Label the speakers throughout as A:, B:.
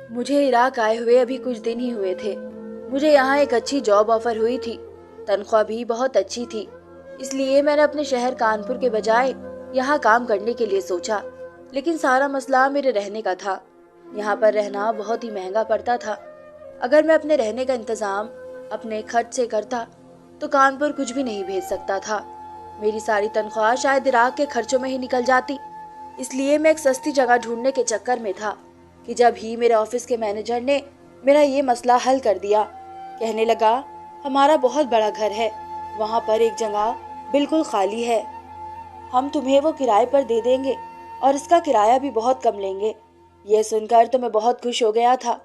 A: मुझे इराक आए हुए अभी कुछ दिन ही हुए थे। मुझे यहाँ एक अच्छी जॉब ऑफर हुई थी, तनख्वाह भी बहुत अच्छी थी। इसलिए मैंने अपने शहर कानपुर के बजाय यहाँ काम करने के लिए सोचा। लेकिन सारा मसला मेरे रहने का था। यहाँ पर रहना बहुत ही महंगा पड़ता था। अगर मैं अपने रहने का इंतजाम अपने खर्च से करता तो कानपुर कुछ भी नहीं भेज सकता था। मेरी सारी तनख्वाह शायद इराक के खर्चों में ही निकल जाती। इसलिए मैं एक सस्ती जगह ढूंढने के चक्कर में था कि जब ही मेरे ऑफिस के मैनेजर ने मेरा ये मसला हल कर दिया। कहने लगा, हमारा बहुत बड़ा घर है, वहाँ पर एक जगह बिल्कुल खाली है, हम तुम्हें वो किराए पर दे देंगे और इसका किराया भी बहुत कम लेंगे। ये सुनकर तो मैं बहुत खुश हो गया था।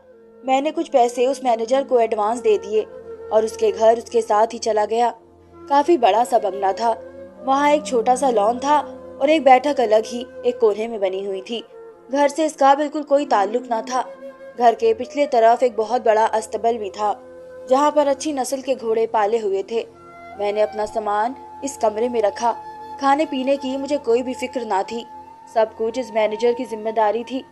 A: मैंने कुछ पैसे उस मैनेजर को एडवांस दे दिए और उसके घर उसके साथ ही चला गया। काफी बड़ा सा बंगला था। वहाँ एक छोटा सा लॉन था और एक बैठक अलग ही एक कोने में बनी हुई थी। घर से इसका बिल्कुल कोई ताल्लुक ना था। घर के पिछले तरफ एक बहुत बड़ा अस्तबल भी था, जहाँ पर अच्छी नस्ल के घोड़े पाले हुए थे। मैंने अपना सामान इस कमरे में रखा। खाने पीने की मुझे कोई भी फिक्र ना थी। सब कुछ इस मैनेजर की जिम्मेदारी थी।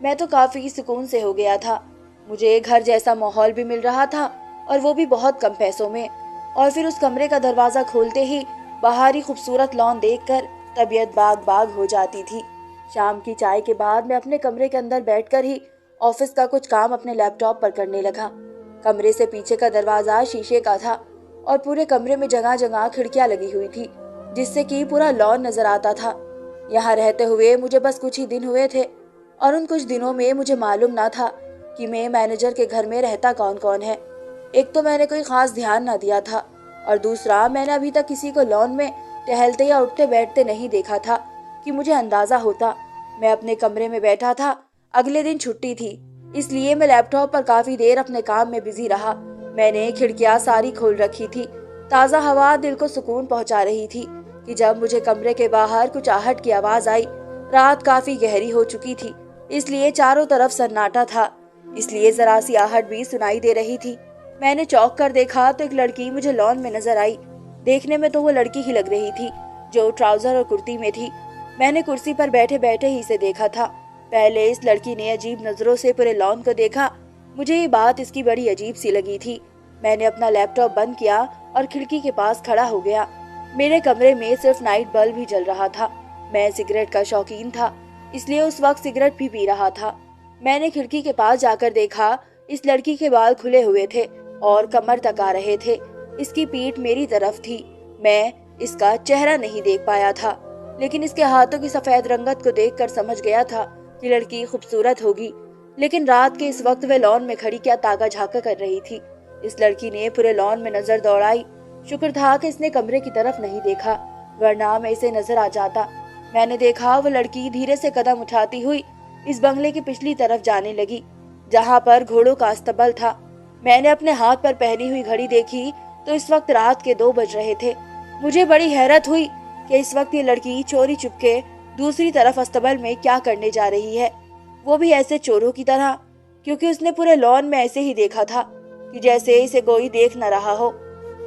A: मैं तो काफी सुकून से हो गया था। मुझे घर जैसा माहौल भी मिल रहा था और वो भी बहुत कम पैसों में। और फिर उस कमरे का दरवाजा खोलते ही बाहरी खूबसूरत लॉन देखकर तबीयत बाग बाग हो जाती थी। शाम की चाय के बाद मैं अपने कमरे के अंदर बैठकर ही ऑफिस का कुछ काम अपने लैपटॉप पर करने लगा। कमरे से पीछे का दरवाजा शीशे का था और पूरे कमरे में जगह जगह खिड़कियां लगी हुई थी, जिससे कि पूरा लॉन नजर आता था। यहाँ रहते हुए मुझे बस कुछ ही दिन हुए थे और उन कुछ दिनों में मुझे मालूम ना था कि मैं मैनेजर के घर में रहता कौन कौन है। एक तो मैंने कोई खास ध्यान ना दिया था और दूसरा मैंने अभी तक किसी को लॉन में टहलते या उठते बैठते नहीं देखा था कि मुझे अंदाजा होता। मैं अपने कमरे में बैठा था। अगले दिन छुट्टी थी, इसलिए मैं लैपटॉप पर काफी देर अपने काम में बिजी रहा। मैंने खिड़कियां सारी खोल रखी थी। ताज़ा हवा दिल को सुकून पहुंचा रही थी कि जब मुझे कमरे के बाहर कुछ आहट की आवाज आई। रात काफी गहरी हो चुकी थी, इसलिए चारों तरफ सन्नाटा था, इसलिए जरा सी आहट भी सुनाई दे रही थी। मैंने चौंक कर देखा तो एक लड़की मुझे लॉन में नजर आई। देखने में तो वो लड़की ही लग रही थी जो ट्राउजर और कुर्ती में थी। मैंने कुर्सी पर बैठे बैठे ही इसे देखा था। पहले इस लड़की ने अजीब नजरों से पूरे लॉन को देखा। मुझे ये बात इसकी बड़ी अजीब सी लगी थी। मैंने अपना लैपटॉप बंद किया और खिड़की के पास खड़ा हो गया। मेरे कमरे में सिर्फ नाइट बल्ब ही जल रहा था। मैं सिगरेट का शौकीन था, इसलिए उस वक्त सिगरेट भी पी रहा था। मैंने खिड़की के पास जाकर देखा, इस लड़की के बाल खुले हुए थे और कमर तक आ रहे थे। इसकी पीठ मेरी तरफ थी। मैं इसका चेहरा नहीं देख पाया था, लेकिन इसके हाथों की सफेद रंगत को देखकर समझ गया था कि लड़की खूबसूरत होगी। लेकिन रात के इस वक्त वह लॉन में खड़ी क्या ताका झाका कर रही थी। इस लड़की ने पूरे लॉन में नजर दौड़ाई। शुक्र था कि इसने कमरे की तरफ नहीं देखा, वरना मैं इसे नजर आ जाता। मैंने देखा वो लड़की धीरे से कदम उठाती हुई इस बंगले की पिछली तरफ जाने लगी, जहाँ पर घोड़ों का अस्तबल था। मैंने अपने हाथ पर पहनी हुई घड़ी देखी तो इस वक्त रात के 2 बज रहे थे। मुझे बड़ी हैरत हुई कि इस वक्त ये लड़की चोरी चुपके दूसरी तरफ अस्तबल में क्या करने जा रही है, वो भी ऐसे चोरों की तरह, क्योंकि उसने पूरे लॉन में ऐसे ही देखा था कि जैसे इसे कोई देख न रहा हो।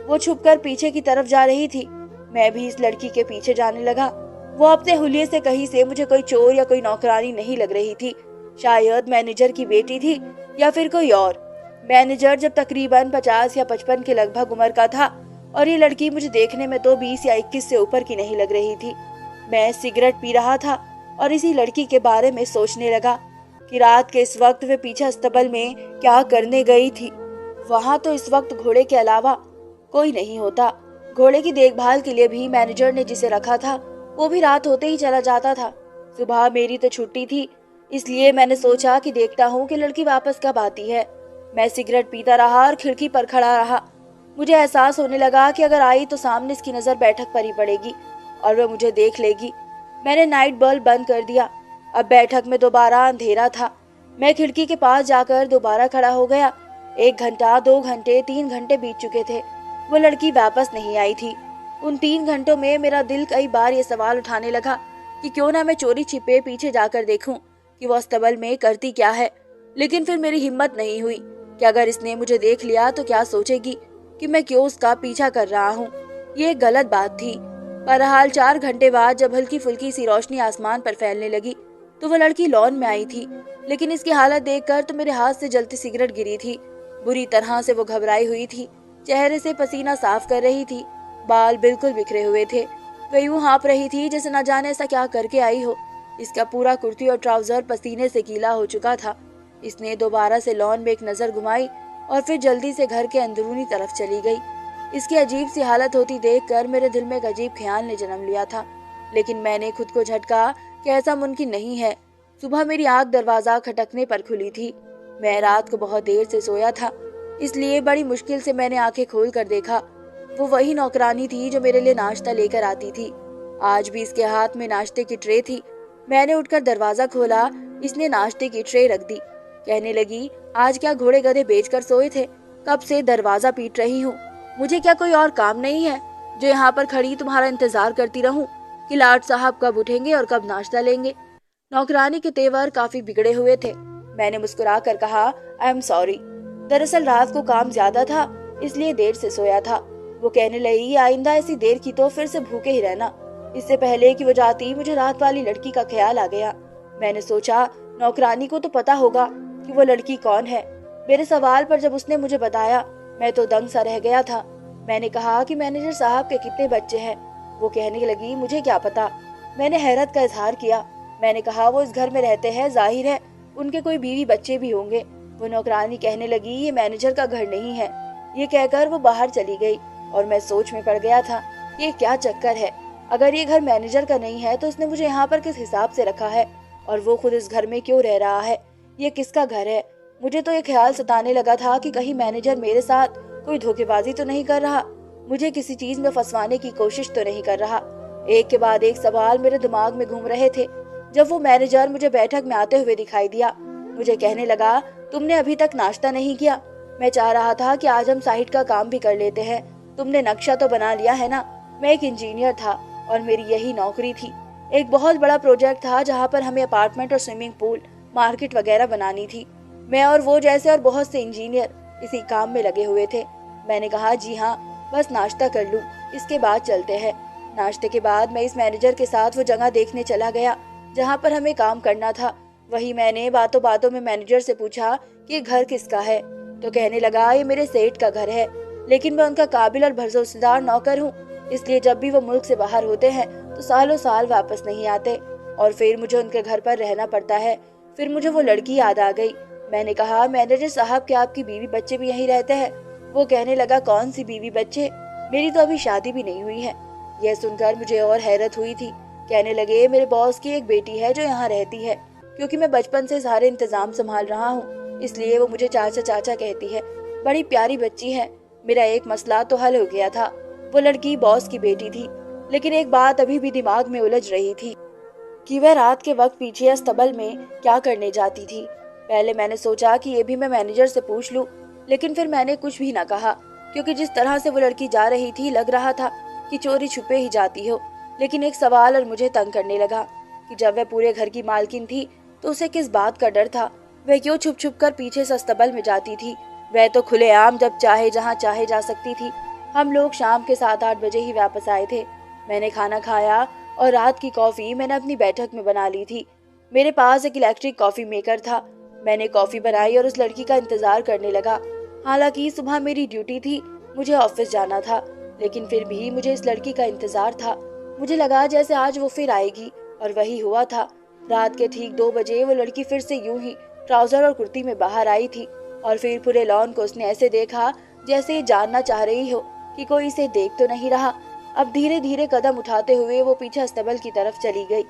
A: वो छुपकर पीछे की तरफ जा रही थी। मैं भी इस लड़की के पीछे जाने लगा। वो अपने हुलिये से कहीं से मुझे कोई चोर या कोई नौकरानी नहीं लग रही थी। शायद मैनेजर की बेटी थी या फिर कोई और। मैनेजर जब तकरीबन 50 या 55 के लगभग उम्र का था और ये लड़की मुझे देखने में तो 20 या 21 से ऊपर की नहीं लग रही थी। मैं सिगरेट पी रहा था और इसी लड़की के बारे में सोचने लगा कि रात के इस वक्त वे पीछे अस्तबल में क्या करने गई थी। वहां तो इस वक्त घोड़े के अलावा कोई नहीं होता। घोड़े की देखभाल के लिए भी मैनेजर ने जिसे रखा था वो भी रात होते ही चला जाता था। सुबह मेरी तो छुट्टी थी, इसलिए मैंने सोचा कि देखता हूँ कि लड़की वापस कब आती है। मैं सिगरेट पीता रहा और खिड़की पर खड़ा रहा। मुझे एहसास होने लगा कि अगर आई तो सामने इसकी नजर बैठक पर ही पड़ेगी और वह मुझे देख लेगी। मैंने नाइट बल्ब बंद कर दिया। अब बैठक में दोबारा अंधेरा था। मैं खिड़की के पास जाकर दोबारा खड़ा हो गया। 1 घंटा, 2 घंटे, 3 घंटे बीत चुके थे। वो लड़की वापस नहीं आई थी। उन 3 घंटों में मेरा दिल कई बार ये सवाल उठाने लगा कि क्यों ना मैं चोरी छिपे पीछे जाकर देखूं कि वो अस्तबल में करती क्या है। लेकिन फिर मेरी हिम्मत नहीं हुई कि अगर इसने मुझे देख लिया तो क्या सोचेगी कि मैं क्यों उसका पीछा कर रहा हूँ। ये एक गलत बात थी। बहरहाल 4 घंटे बाद जब हल्की फुल्की सी रोशनी आसमान पर फैलने लगी, तो वो लड़की लॉन में आई थी, लेकिन इसकी हालत देखकर तो मेरे हाथ से जलती सिगरेट गिरी थी। बुरी तरह से वो घबराई हुई थी, चेहरे से पसीना साफ कर रही थी, बाल बिल्कुल बिखरे हुए थे। वो यूं हाँप रही थी जैसे न जाने ऐसा क्या करके आई हो। इसका पूरा कुर्ती और ट्राउजर पसीने से गीला हो चुका था। इसने दोबारा से लॉन में एक नजर घुमाई और फिर जल्दी से घर के अंदरूनी तरफ चली गई। इसकी अजीब सी हालत होती देखकर मेरे दिल में एक अजीब ख्याल ने जन्म लिया था, लेकिन मैंने खुद को झटका कि ऐसा मुमकिन नहीं है। सुबह मेरी आंख दरवाजा खटकने पर खुली थी। मैं रात को बहुत देर से सोया था, इसलिए बड़ी मुश्किल से मैंने आंखें खोल कर देखा। वो वही नौकरानी थी जो मेरे लिए नाश्ता लेकर आती थी। आज भी इसके हाथ में नाश्ते की ट्रे थी। मैंने उठकर दरवाजा खोला, इसने नाश्ते की ट्रे रख दी। कहने लगी, आज क्या घोड़े गधे बेचकर सोए थे? कब से दरवाजा पीट रही हूँ। मुझे क्या कोई और काम नहीं है जो यहाँ पर खड़ी तुम्हारा इंतजार करती रहूं कि लाट साहब कब उठेंगे और कब नाश्ता लेंगे? नौकरानी के तेवर काफी बिगड़े हुए थे। मैंने मुस्कुरा कर कहा, आई एम सॉरी, दरअसल रात को काम ज्यादा था, इसलिए देर से सोया था। वो कहने लगी, आइंदा ऐसी देर की तो फिर से भूखे ही रहना। इससे पहले कि वो जाती मुझे रात वाली लड़की का ख्याल आ गया। मैंने सोचा नौकरानी को तो पता होगा कि वो लड़की कौन है। मेरे सवाल पर जब उसने मुझे बताया, मैं तो दंग सा रह गया था। मैंने कहा कि मैनेजर साहब के कितने बच्चे हैं? वो कहने लगी, मुझे क्या पता। मैंने हैरत का इजहार किया। मैंने कहा, वो इस घर में रहते हैं, जाहिर है उनके कोई बीवी बच्चे भी होंगे। वो नौकरानी कहने लगी, ये मैनेजर का घर नहीं है। ये कहकर वो बाहर चली गई और मैं सोच में पड़ गया था, ये क्या चक्कर है। अगर ये घर मैनेजर का नहीं है तो उसने मुझे यहाँ पर किस हिसाब से रखा है, और वो खुद इस घर में क्यों रह रहा है? ये किसका घर है? मुझे तो ये ख्याल सताने लगा था कि कहीं मैनेजर मेरे साथ कोई धोखेबाजी तो नहीं कर रहा, मुझे किसी चीज में फंसवाने की कोशिश तो नहीं कर रहा। एक के बाद एक सवाल मेरे दिमाग में घूम रहे थे। जब वो मैनेजर मुझे बैठक में आते हुए दिखाई दिया, मुझे कहने लगा, तुमने अभी तक नाश्ता नहीं किया? मैं चाह रहा था कि आज हम साइट का काम भी कर लेते हैं। तुमने नक्शा तो बना लिया है ना? मैं एक इंजीनियर था और मेरी यही नौकरी थी। एक बहुत बड़ा प्रोजेक्ट था जहाँ पर हमें अपार्टमेंट और स्विमिंग पूल, मार्केट वगैरह बनानी थी। मैं और वो जैसे और बहुत से इंजीनियर इसी काम में लगे हुए थे। मैंने कहा, जी हाँ, बस नाश्ता कर लूं, इसके बाद चलते हैं। नाश्ते के बाद मैं इस मैनेजर के साथ वो जगह देखने चला गया जहाँ पर हमें काम करना था। वही मैंने बातों बातों में मैनेजर से पूछा कि ये घर किसका है, तो कहने लगा, ये मेरे सेठ का घर है, लेकिन मैं उनका काबिल और भरोसेदार नौकर हूँ, इसलिए जब भी वो मुल्क से बाहर होते हैं तो सालों साल वापस नहीं आते और फिर मुझे उनके घर पर रहना पड़ता है। फिर मुझे वो लड़की याद आ गई। मैंने कहा, मैनेजर साहब, क्या आपकी बीवी बच्चे भी यहीं रहते हैं? वो कहने लगा, कौन सी बीवी बच्चे, मेरी तो अभी शादी भी नहीं हुई है। यह सुनकर मुझे और हैरत हुई थी। कहने लगे, मेरे बॉस की एक बेटी है जो यहाँ रहती है। क्योंकि मैं बचपन से सारे इंतजाम संभाल रहा हूँ, इसलिए वो मुझे चाचा चाचा कहती है। बड़ी प्यारी बच्ची है। मेरा एक मसला तो हल हो गया था। वो लड़की बॉस की बेटी थी, लेकिन एक बात अभी भी दिमाग में उलझ रही थी कि वह रात के वक्त पीछे अस्तबल में क्या करने जाती थी। पहले मैंने सोचा कि ये भी मैं मैनेजर से पूछ लूं, लेकिन फिर मैंने कुछ भी ना कहा, क्योंकि जिस तरह से वो लड़की जा रही थी लग रहा था कि चोरी छुपे ही जाती हो। लेकिन एक सवाल और मुझे तंग करने लगा कि जब वह पूरे घर की मालकिन थी तो उसे किस बात का डर था? वह क्यों छुप छुप कर पीछे से अस्तबल में जाती थी? वह तो खुलेआम जब चाहे जहाँ चाहे जा सकती थी। हम लोग शाम के 7-8 बजे ही वापस आए थे। मैंने खाना खाया और रात की कॉफी मैंने अपनी बैठक में बना ली थी। मेरे पास एक इलेक्ट्रिक कॉफी मेकर था। मैंने कॉफी बनाई और उस लड़की का इंतजार करने लगा। हालांकि सुबह मेरी ड्यूटी थी, मुझे ऑफिस जाना था, लेकिन फिर भी मुझे इस लड़की का इंतजार था। मुझे लगा जैसे आज वो फिर आएगी, और वही हुआ था। रात के ठीक 2 बजे वो लड़की फिर से यूं ही ट्राउजर और कुर्ती में बाहर आई थी, और फिर पूरे लॉन को उसने ऐसे देखा जैसे ये जानना चाह रही हो कि कोई इसे देख तो नहीं रहा। अब धीरे धीरे कदम उठाते हुए वो पीछे अस्तबल की तरफ चली गई।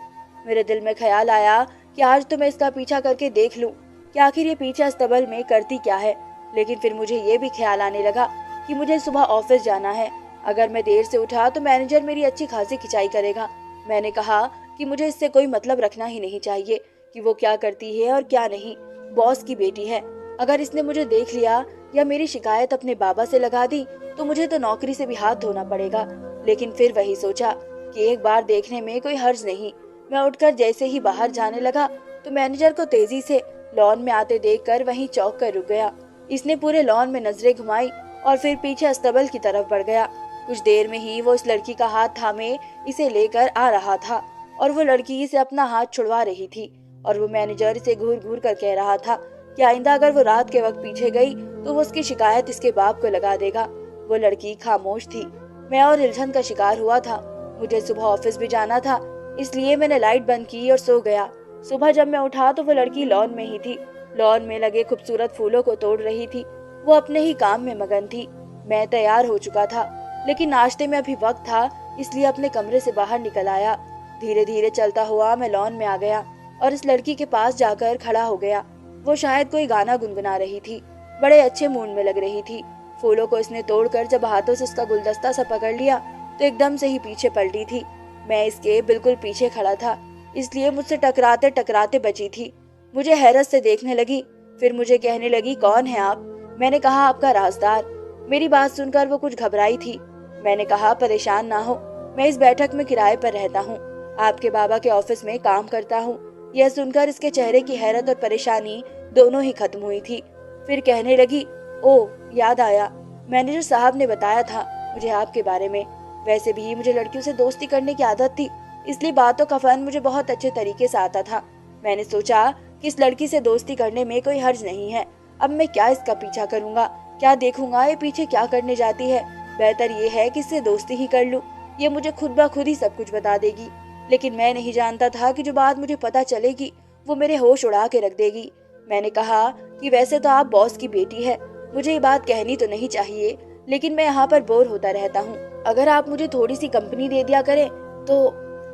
A: मेरे दिल में ख्याल आया कि आज तो मैं इसका पीछा करके देख लूं कि आखिर ये पीछे अस्तबल में करती क्या है। लेकिन फिर मुझे ये भी ख्याल आने लगा कि मुझे सुबह ऑफिस जाना है। अगर मैं देर से उठा तो मैनेजर मेरी अच्छी खासी खिंचाई करेगा। मैंने कहा कि मुझे इससे कोई मतलब रखना ही नहीं चाहिए कि वो क्या करती है और क्या नहीं। बॉस की बेटी है, अगर इसने मुझे देख लिया या मेरी शिकायत अपने बाबा से लगा दी तो मुझे तो नौकरी से भी हाथ धोना पड़ेगा। लेकिन फिर वही सोचा कि एक बार देखने में कोई हर्ज नहीं। मैं उठकर जैसे ही बाहर जाने लगा तो मैनेजर को तेजी से लॉन में आते देखकर वहीं चौंक कर रुक गया। इसने पूरे लॉन में नजरें घुमाई और फिर पीछे अस्तबल की तरफ बढ़ गया। कुछ देर में ही वो उस लड़की का हाथ थामे इसे लेकर आ रहा था, और वो लड़की इसे अपना हाथ छुड़वा रही थी और वो मैनेजर इसे घूर घूर कर कह रहा था कि आइंदा अगर वो रात के वक्त पीछे गई तो वो उसकी शिकायत इसके बाप को लगा देगा। वो लड़की खामोश थी। मैं और उलझन का शिकार हुआ था। मुझे सुबह ऑफिस भी जाना था, इसलिए मैंने लाइट बंद की और सो गया। सुबह जब मैं उठा तो वो लड़की लॉन में ही थी। लॉन में लगे खूबसूरत फूलों को तोड़ रही थी। वो अपने ही काम में मगन थी। मैं तैयार हो चुका था, लेकिन नाश्ते में अभी वक्त था, इसलिए अपने कमरे से बाहर निकल आया। धीरे धीरे चलता हुआ मैं लॉन में आ गया और इस लड़की के पास जाकर खड़ा हो गया। वो शायद कोई गाना गुनगुना रही थी। बड़े अच्छे मूड में लग रही थी। फूलों को इसने तोड़कर जब हाथों से उसका गुलदस्ता सा पकड़ लिया तो एकदम से ही पीछे पलटी थी। मैं इसके बिल्कुल पीछे खड़ा था, इसलिए मुझसे टकराते टकराते बची थी। मुझे हैरत से देखने लगी, फिर मुझे कहने लगी, कौन है आप? मैंने कहा, आपका राजदार। मेरी बात सुनकर वो कुछ घबराई थी। मैंने कहा, परेशान ना हो, मैं इस बैठक में किराए पर रहता हूँ, आपके बाबा के ऑफिस में काम करता हूँ। यह सुनकर इसके चेहरे की हैरत और परेशानी दोनों ही खत्म हुई थी। फिर कहने लगी, ओ याद आया, मैनेजर साहब ने बताया था मुझे आपके बारे में। वैसे भी मुझे लड़कियों से दोस्ती करने की आदत थी, इसलिए बातों का फन मुझे बहुत अच्छे तरीके से आता था। मैंने सोचा कि इस लड़की से दोस्ती करने में कोई हर्ज नहीं है। अब मैं क्या इसका पीछा करूंगा, क्या देखूंगा ये पीछे क्या करने जाती है। बेहतर ये है कि इससे दोस्ती ही कर लूं, ये मुझे खुद ब खुद ही सब कुछ बता देगी। लेकिन मैं नहीं जानता था कि जो बात मुझे पता चलेगी वो मेरे होश उड़ा के रख देगी। मैंने कहा कि वैसे तो आप बॉस की बेटी है, मुझे ये बात कहनी तो नहीं चाहिए, लेकिन मैं यहाँ पर बोर होता रहता हूँ। अगर आप मुझे थोड़ी सी कंपनी दे दिया करें तो।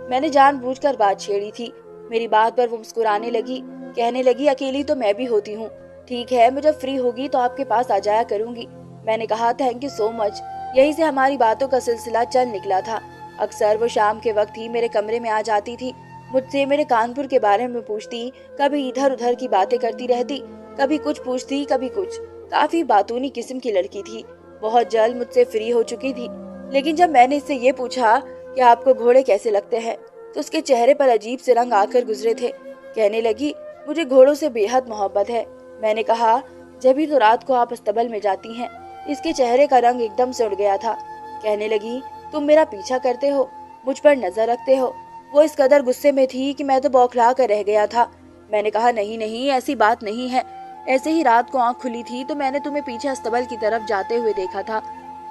A: मैंने जानबूझकर बात छेड़ी थी। मेरी बात पर वो मुस्कुराने लगी, कहने लगी, अकेली तो मैं भी होती हूँ। ठीक है, मैं जब फ्री होगी तो आपके पास आ जाया करूंगी। मैंने कहा, थैंक यू सो मच। यहीं से हमारी बातों का सिलसिला चल निकला था। अक्सर वो शाम के वक्त ही मेरे कमरे में आ जाती थी। मुझसे मेरे कानपुर के बारे में पूछती, कभी इधर उधर की बातें करती रहती, कभी कुछ पूछती कभी कुछ। काफी बातूनी किस्म की लड़की थी। बहुत जल्द मुझसे फ्री हो चुकी थी। लेकिन जब मैंने इससे ये पूछा कि आपको घोड़े कैसे लगते हैं तो उसके चेहरे पर अजीब से रंग आकर गुजरे थे। कहने लगी, मुझे घोड़ों से बेहद मोहब्बत है। मैंने कहा, जब भी तो रात को आप अस्तबल में जाती हैं। इसके चेहरे का रंग एकदम से उड़ गया था। कहने लगी, तुम मेरा पीछा करते हो, मुझ पर नजर रखते हो। वो इस कदर गुस्से में थी कि मैं तो बौखला कर रह गया था। मैंने कहा, नहीं नहीं, ऐसी बात नहीं है। ऐसे ही रात को आंख खुली थी तो मैंने तुम्हें पीछे अस्तबल की तरफ जाते हुए देखा था।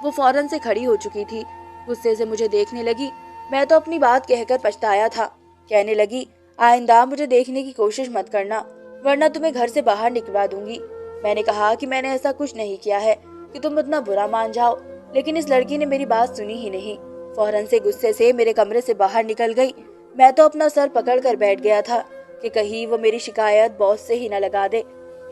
A: वो फौरन से खड़ी हो चुकी थी। गुस्से से मुझे देखने लगी। मैं तो अपनी बात कहकर पछताया था। कहने लगी, आइंदा मुझे देखने की कोशिश मत करना, वरना तुम्हें घर से बाहर निकलवा दूंगी। मैंने कहा कि मैंने ऐसा कुछ नहीं किया है कि तुम इतना बुरा मान जाओ। लेकिन इस लड़की ने मेरी बात सुनी ही नहीं। फौरन से गुस्से से मेरे कमरे से बाहर निकल गई। मैं तो अपना सर पकड़ कर बैठ गया था कि कहीं वो मेरी शिकायत बॉस से ही न लगा दे।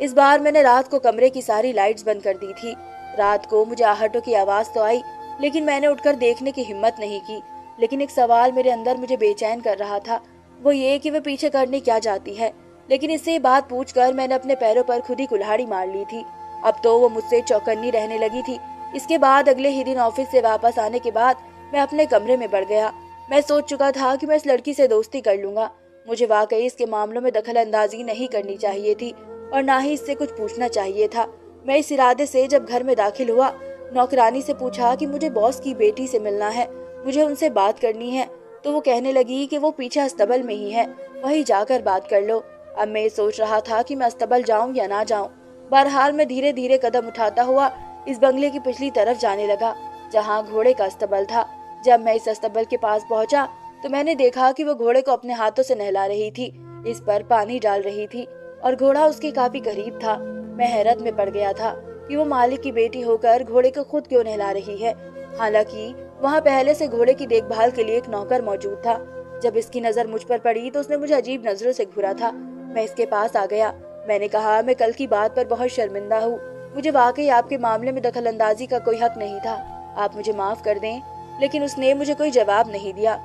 A: इस बार मैंने रात को कमरे की सारी लाइट्स बंद कर दी थी। रात को मुझे आहटों की आवाज तो आई, लेकिन मैंने उठकर देखने की हिम्मत नहीं की। लेकिन एक सवाल मेरे अंदर मुझे बेचैन कर रहा था, वो ये कि वे पीछे करने क्या चाहती है। लेकिन इससे बात पूछकर मैंने अपने पैरों पर खुद ही कुल्हाड़ी मार ली थी। अब तो वो मुझसे चौकन्नी रहने लगी थी। इसके बाद अगले ही दिन ऑफिस से वापस आने के बाद मैं अपने कमरे में बढ़ गया। मैं सोच चुका था कि मैं इस लड़की से दोस्ती कर लूंगा। मुझे वाकई इसके मामलों में दखल अंदाजी नहीं करनी चाहिए थी और ना ही इससे कुछ पूछना चाहिए था। मैं इस इरादे से जब घर में दाखिल हुआ, नौकरानी से पूछा कि मुझे बॉस की बेटी से मिलना है, मुझे उनसे बात करनी है। तो वो कहने लगी कि वो पीछे अस्तबल में ही है, वहीं जाकर बात कर लो। अब मैं सोच रहा था कि मैं अस्तबल जाऊं या ना जाऊं। बहरहाल मैं धीरे धीरे कदम उठाता हुआ इस बंगले की पिछली तरफ जाने लगा, जहाँ घोड़े का अस्तबल था। जब मैं इस अस्तबल के पास पहुंचा तो मैंने देखा कि वो घोड़े को अपने हाथों से नहला रही थी, इस पर पानी डाल रही थी और घोड़ा उसके काफी करीब था। मैं हैरत में पड़ गया था कि वो मालिक की बेटी होकर घोड़े को खुद क्यों नहला रही है। हालांकि वहाँ पहले से घोड़े की देखभाल के लिए एक नौकर मौजूद था। जब इसकी नजर मुझ पर पड़ी तो उसने मुझे अजीब नजरों से घूरा था। मैं इसके पास आ गया। मैंने कहा, मैं कल की बात पर बहुत शर्मिंदा हूँ। मुझे वाकई आपके मामले में दखल अंदाजी का कोई हक नहीं था, आप मुझे माफ कर दें। लेकिन उसने मुझे कोई जवाब नहीं दिया।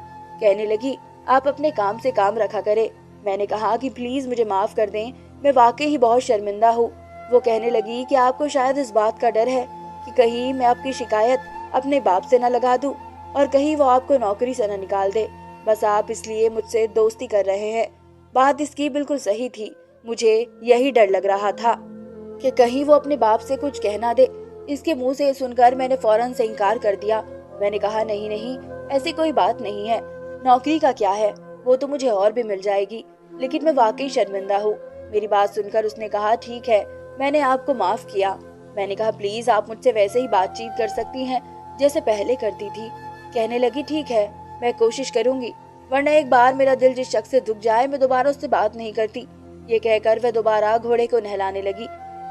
A: कहने लगी, आप अपने काम से काम रखा करें। मैंने कहा कि प्लीज मुझे माफ कर दें, मैं वाकई ही बहुत शर्मिंदा हूँ। वो कहने लगी कि आपको शायद इस बात का डर है कि कहीं मैं आपकी शिकायत अपने बाप से न लगा दूं और कहीं वो आपको नौकरी से न निकाल दे। बस आप इसलिए मुझसे दोस्ती कर रहे हैं। बात इसकी बिल्कुल सही थी। मुझे यही डर लग रहा था कि कहीं वो अपने बाप से कुछ कह ना दे। इसके मुंह से सुनकर मैंने फौरन से इनकार कर दिया। मैंने कहा, नहीं नहीं, ऐसी कोई बात नहीं है। नौकरी का क्या है, वो तो मुझे और भी मिल जाएगी। लेकिन मैं वाकई शर्मिंदा हूँ। मेरी बात सुनकर उसने कहा, ठीक है, मैंने आपको माफ किया। मैंने कहा, प्लीज आप मुझसे वैसे ही बातचीत कर सकती हैं जैसे पहले करती थी। कहने लगी, ठीक है, मैं कोशिश करूंगी, वरना एक बार मेरा दिल जिस शख्स से दुख जाए मैं दोबारा उससे बात नहीं करती। ये कहकर वह दोबारा घोड़े को नहलाने लगी।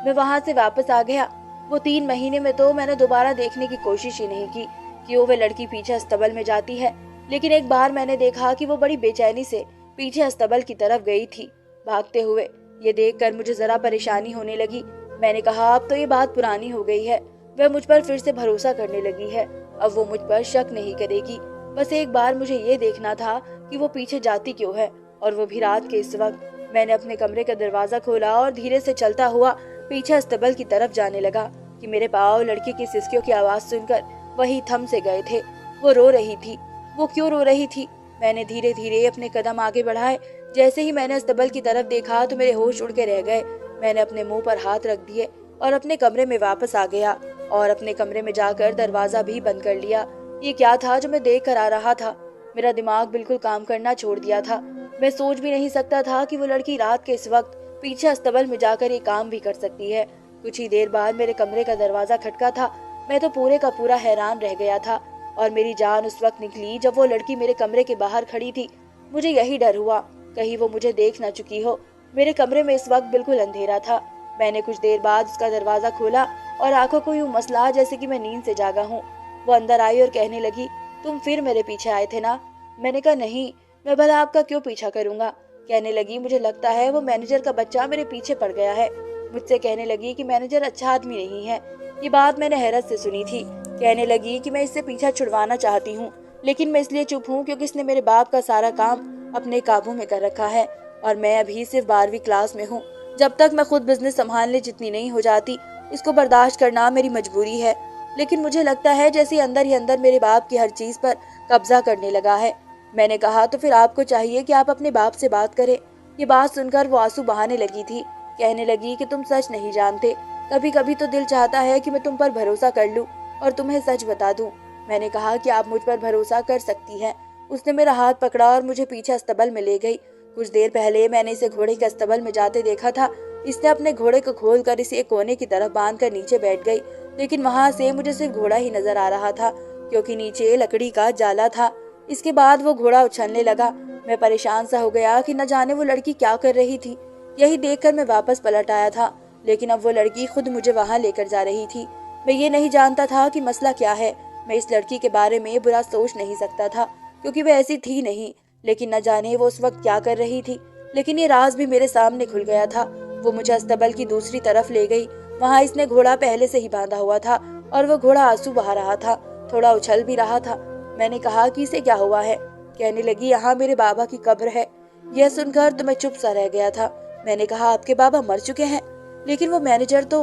A: मैं वहां से वापस आ गया। वो 3 महीने में तो मैंने दोबारा देखने की कोशिश ही नहीं की कि वो लड़की पीछे अस्तबल में जाती है, लेकिन एक बार मैंने देखा कि वो बड़ी बेचैनी से पीछे अस्तबल की तरफ गई थी, भागते हुए। ये देखकर मुझे जरा परेशानी होने लगी। मैंने कहा, अब तो ये बात पुरानी हो गई है, वह मुझ पर फिर से भरोसा करने लगी है, अब वो मुझ पर शक नहीं करेगी। बस एक बार मुझे ये देखना था कि वो पीछे जाती क्यों है, और वो भी रात के इस वक्त। मैंने अपने कमरे का दरवाजा खोला और धीरे से चलता हुआ पीछे अस्तबल की तरफ जाने लगा कि मेरे पाँव लड़की की सिसकियों की आवाज सुनकर वही थम से गए थे। वो रो रही थी। वो क्यों रो रही थी? मैंने धीरे धीरे अपने कदम आगे बढ़ाए। जैसे ही मैंने अस्तबल की तरफ देखा तो मेरे होश उड़ के रह गए। मैंने अपने मुंह पर हाथ रख दिए और अपने कमरे में वापस आ गया और अपने कमरे में जाकर दरवाजा भी बंद कर लिया। ये क्या था जो मैं देख कर आ रहा था? मेरा दिमाग बिल्कुल काम करना छोड़ दिया था। मैं सोच भी नहीं सकता था कि वो लड़की रात के इस वक्त पीछे अस्तबल में जाकर ये काम भी कर सकती है। कुछ ही देर बाद मेरे कमरे का दरवाजा खटका था। मैं तो पूरे का पूरा हैरान रह गया था और मेरी जान उस वक्त निकली जब वो लड़की मेरे कमरे के बाहर खड़ी थी। मुझे यही डर हुआ, कहीं वो मुझे देख न चुकी हो। मेरे कमरे में इस वक्त बिल्कुल अंधेरा था। मैंने कुछ देर बाद उसका दरवाजा खोला और आंखों को यूं मसला जैसे कि मैं नींद से जागा हूँ। वो अंदर आई और कहने लगी, तुम फिर मेरे पीछे आए थे ना? मैंने कहा, नहीं, मैं भला आपका क्यों पीछा करूंगा। कहने लगी, मुझे लगता है वो मैनेजर का बच्चा मेरे पीछे पड़ गया है। मुझसे कहने लगी कि मैनेजर अच्छा आदमी नहीं है। ये बात मैंने हैरत से सुनी थी। कहने लगी कि मैं इससे पीछा छुड़वाना चाहती हूँ, लेकिन मैं इसलिए चुप हूँ क्योंकि इसने मेरे बाप का सारा काम अपने काबू में कर रखा है और मैं अभी सिर्फ 12वीं क्लास में हूँ। जब तक मैं खुद बिजनेस संभालने जितनी नहीं हो जाती, इसको बर्दाश्त करना मेरी मजबूरी है। लेकिन मुझे लगता है जैसे अंदर ही अंदर मेरे बाप की हर चीज पर कब्जा करने लगा है। मैंने कहा, तो फिर आपको चाहिए कि आप अपने बाप से बात करें। ये बात सुनकर वो आंसू बहाने लगी थी। कहने लगी कि तुम सच नहीं जानते। कभी कभी तो दिल चाहता है कि मैं तुम पर भरोसा कर लूं और तुम्हें सच बता दूं। मैंने कहा कि आप मुझ पर भरोसा कर सकती हैं। उसने मेरा हाथ पकड़ा और मुझे पीछे अस्तबल में ले गई। कुछ देर पहले मैंने इसे घोड़े के अस्तबल में जाते देखा था। इसने अपने घोड़े को खोलकर इसे एक कोने की तरफ बांधकर नीचे बैठ गई, लेकिन वहां से मुझे सिर्फ घोड़ा ही नजर आ रहा था क्योंकि नीचे लकड़ी का जाला था। इसके बाद वो घोड़ा उछलने लगा। मैं परेशान सा हो गया कि न जाने वो लड़की क्या कर रही थी। यही देखकर मैं वापस पलट आया था, लेकिन अब वो लड़की खुद मुझे वहां लेकर जा रही थी। मैं ये नहीं जानता था कि मसला क्या है। मैं इस लड़की के बारे में बुरा सोच नहीं सकता था क्योंकि वह ऐसी थी नहीं, लेकिन न जाने वो उस वक्त क्या कर रही थी। लेकिन ये राज भी मेरे सामने खुल गया था। वो मुझे अस्तबल की दूसरी तरफ ले गई। वहां इसने घोड़ा पहले से ही बांधा हुआ था और वो घोड़ा आंसू बहा रहा था, थोड़ा उछल भी रहा था। मैंने कहा कि इसे क्या हुआ है? कहने लगी, यहाँ मेरे बाबा की कब्र है। यह सुनकर तो मैं चुप सा रह गया था। मैंने कहा, आपके बाबा मर चुके हैं? लेकिन वो मैनेजर तो।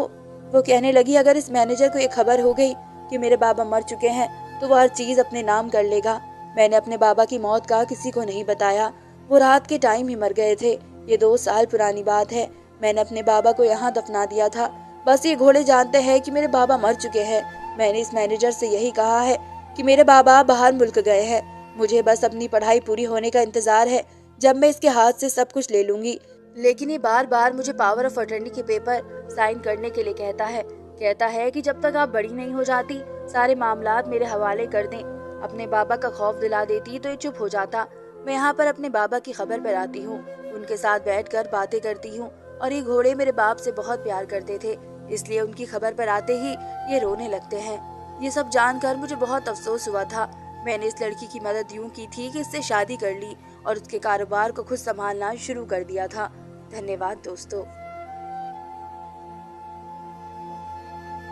A: वो कहने लगी, अगर इस मैनेजर को ये खबर हो गई कि मेरे बाबा मर चुके हैं तो वो हर चीज अपने नाम कर लेगा। मैंने अपने बाबा की मौत का किसी को नहीं बताया। वो रात के टाइम ही मर गए थे। ये 2 साल पुरानी बात है। मैंने अपने बाबा को यहाँ दफना दिया था। बस ये घोड़े जानते हैं कि मेरे बाबा मर चुके हैं। मैंने इस मैनेजर से यही कहा है कि मेरे बाबा बाहर मुल्क गए हैं। मुझे बस अपनी पढ़ाई पूरी होने का इंतजार है, जब मैं इसके हाथ से सब कुछ ले लूंगी। लेकिन ये बार बार मुझे पावर ऑफ अटर्नी के पेपर साइन करने के लिए कहता है कि जब तक आप बड़ी नहीं हो जाती सारे मामलात मेरे हवाले कर दें। अपने बाबा का खौफ दिला देती तो ये चुप हो जाता। मैं यहाँ पर अपने बाबा की खबर पर आती हूँ, उनके साथ बैठकर बातें करती हूँ और ये घोड़े मेरे बाप से बहुत प्यार करते थे, इसलिए उनकी खबर पर आते ही ये रोने लगते हैं। ये सब जानकर मुझे बहुत अफसोस हुआ था। मैंने इस लड़की की मदद यूं की थी कि इससे शादी कर ली और उसके कारोबार को खुद संभालना शुरू कर दिया था। धन्यवाद दोस्तों।